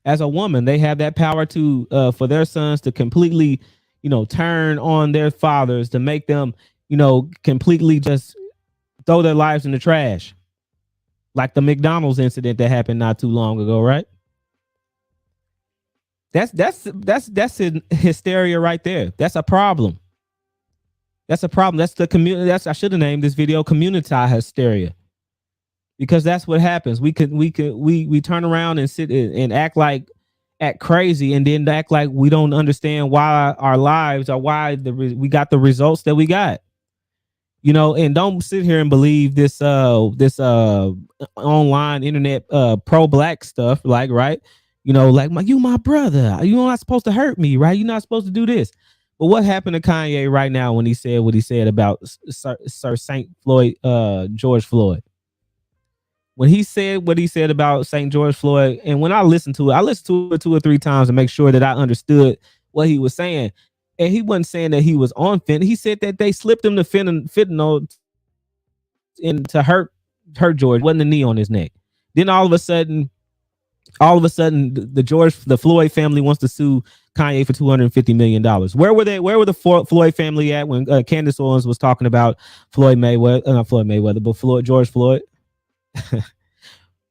As a woman, they have that power to for their sons to completely, turn on their fathers, to make them, completely just throw their lives in the trash. Like the McDonald's incident that happened not too long ago, right? That's hysteria right there. That's a problem. That's the community. I should have named this video "Community Hysteria," because that's what happens. We turn around and sit and act crazy, and then act like we don't understand why our lives or why we got the results that we got. And don't sit here and believe this online internet pro-black stuff, like, right? Like, you my brother, you're not supposed to hurt me, right? You're not supposed to do this. But what happened to Kanye right now when he said what he said about Sir Saint Floyd, George Floyd? When he said what he said about St. George Floyd, and when I listened to it 2 or 3 times to make sure that I understood what he was saying. And he wasn't saying that he was on fentanyl. He said that they slipped him the fentanyl to hurt George. Wasn't a knee on his neck. Then all of a sudden, the Floyd family wants to sue Kanye for $250 million. Where were they? Where were the Floyd family at when Candace Owens was talking about George Floyd?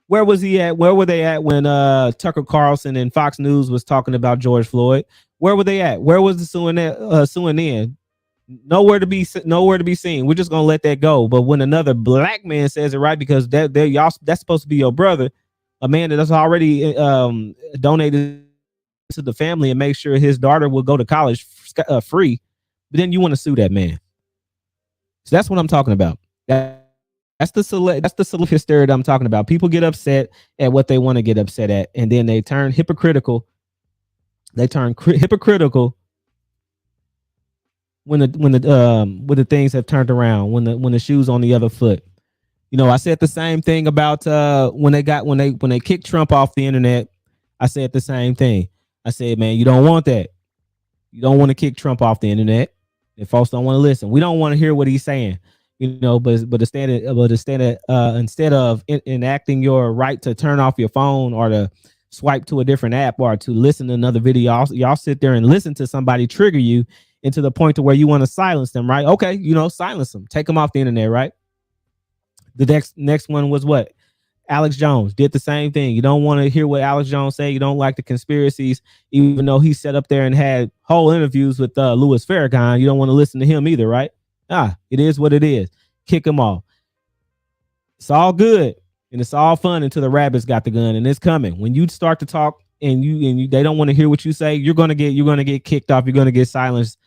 Where was he at? Where were they at when Tucker Carlson and Fox News was talking about George Floyd? Where were they at? Where was the suing in? Nowhere to be seen. We're just gonna let that go. But when another black man says it, right, because that's supposed to be your brother, a man that has already donated to the family and make sure his daughter will go to college free, but then you want to sue that man. So that's what I'm talking about. That's the selective hysteria that I'm talking about. People get upset at what they want to get upset at, and then they turn hypocritical. They turn hypocritical when the things have turned around, when the shoe's on the other foot. I said the same thing about when they kicked Trump off the internet. I said the same thing. I said, man, you don't want that. You don't want to kick Trump off the internet. If folks don't want to listen, we don't want to hear what he's saying. But instead of enacting your right to turn off your phone or to swipe to a different app or to listen to another video, y'all sit there and listen to somebody trigger you into the point to where you want to silence them, right? Okay, silence them, take them off the internet, right? The next one was what? Alex Jones did the same thing. You don't want to hear what Alex Jones say. You don't like the conspiracies, even though he sat up there and had whole interviews with Louis Farrakhan. You don't want to listen to him either, right? It is what it is. Kick him off. It's all good and it's all fun until the rabbits got the gun, and it's coming. When you start to talk and they don't want to hear what you say, you're gonna get kicked off. You're gonna get silenced,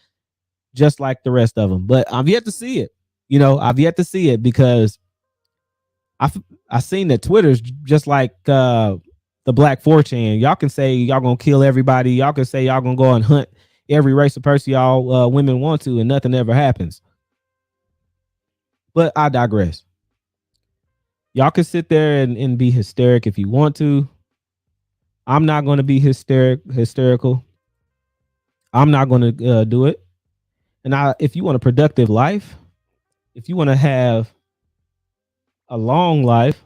just like the rest of them. But I've yet to see it. I've yet to see it because I seen that Twitter's just like the Black 4chan. Y'all can say y'all gonna kill everybody. Y'all can say y'all gonna go and hunt every race of person y'all women want to, and nothing ever happens. But I digress. Y'all can sit there and be hysteric if you want to. I'm not going to be hysterical. I'm not going to do it. And if you want a productive life, if you want to have a long life,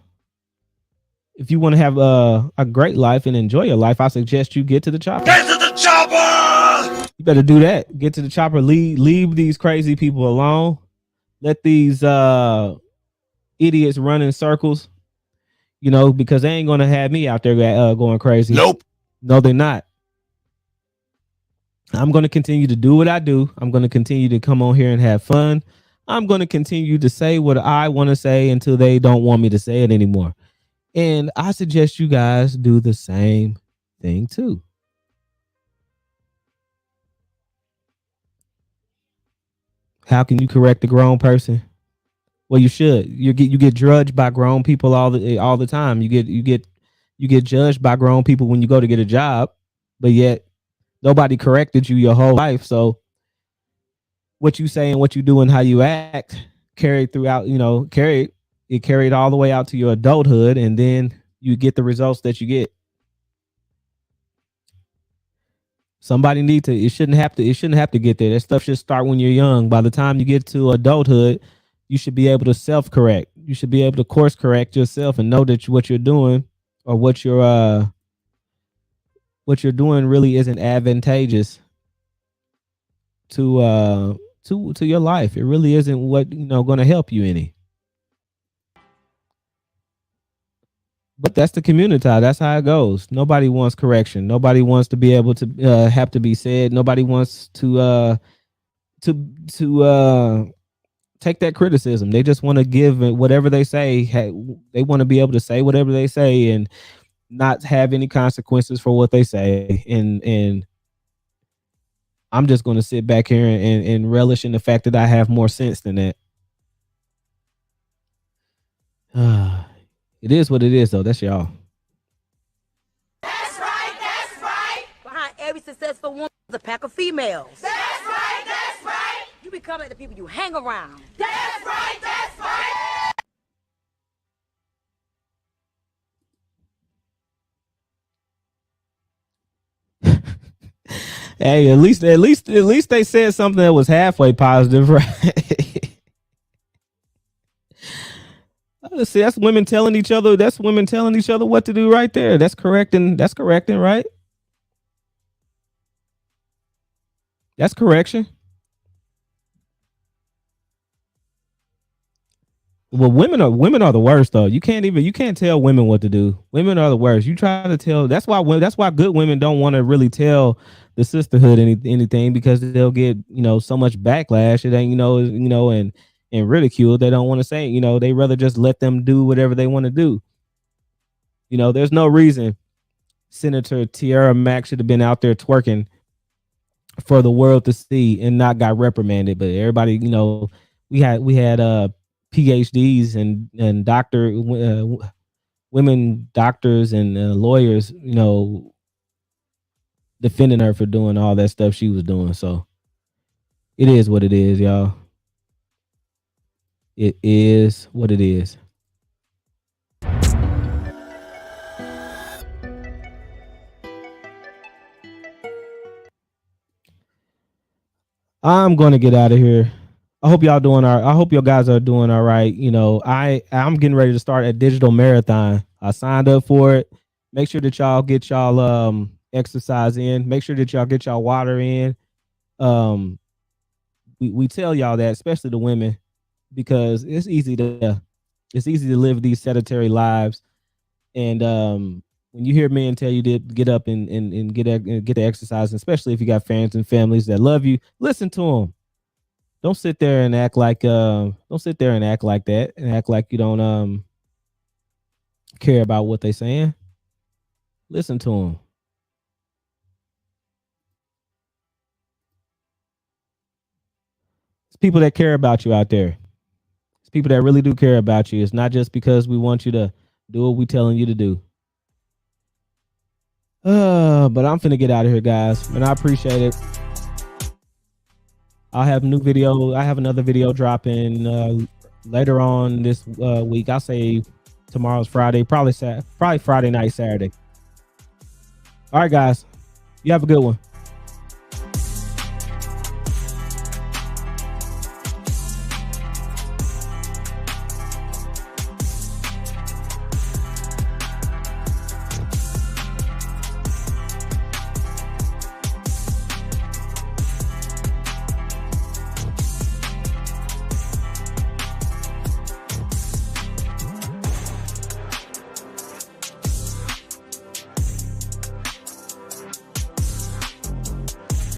if you want to have a great life and enjoy your life, I suggest you get to the chopper. Get to the chopper! You better do that. Get to the chopper. Leave these crazy people alone. Let these idiots run in circles, because they ain't gonna have me out there going crazy. Nope. No, they're not. I'm gonna continue to do what I do. I'm gonna continue to come on here and have fun. I'm gonna continue to say what I want to say until they don't want me to say it anymore. And I suggest you guys do the same thing too. How can you correct a grown person? Well, you should. You get judged by grown people all the time. You get judged by grown people when you go to get a job, but yet nobody corrected you your whole life. So what you say and what you do and how you act carried throughout, carried all the way out to your adulthood, and then you get the results that you get. Somebody need to. It shouldn't have to get there. That stuff should start when you're young. By the time you get to adulthood, you should be able to self-correct. You should be able to course correct yourself and know that what you're doing or what you're doing really isn't advantageous to your life. It really isn't what going to help you any. But that's the community. That's how it goes. Nobody wants correction. Nobody wants to be able to have to be said. Nobody wants to take that criticism. They just want to give whatever they say. They want to be able to say whatever they say and not have any consequences for what they say. And I'm just going to sit back here and relish in the fact that I have more sense than that. It is what it is, though. That's y'all. That's right, that's right. Behind every successful woman is a pack of females. That's right, that's right. You become like the people you hang around. That's right, that's right. Hey, at least they said something that was halfway positive, right? See, that's women telling each other. That's women telling each other what to do right there. That's correcting. That's correcting, right? That's correction. Well, women are the worst though. You can't tell women what to do. Women are the worst. You try to tell. That's why good women don't want to really tell the sisterhood anything, because they'll get so much backlash. It ain't and ridicule. They don't want to say they rather just let them do whatever they want to do. There's no reason Senator Tiara Mack should have been out there twerking for the world to see and not got reprimanded. But everybody, we had PhDs and women doctors and lawyers, defending her for doing all that stuff she was doing. So it is what it is, y'all. It is what it is. I'm going to get out of here. I hope y'all I hope you guys are doing all right. I'm getting ready to start a digital marathon. I signed up for it. Make sure that y'all get y'all exercise in. Make sure that y'all get y'all water in. We tell y'all that, especially the women, because it's easy to live these sedentary lives. And when you hear men tell you to get up and get the exercise, especially if you got fans and families that love you, listen to them. Don't sit there and act like that and act like you don't care about what they're saying. Listen to them. It's people that care about you out there. It's people that really do care about you. It's not just because we want you to do what we're telling you to do. But I'm finna get out of here, guys, and I appreciate it. I'll have a new video. I have another video dropping later on this week. I'll say tomorrow's Friday, probably Friday night, Saturday. All right, guys. You have a good one.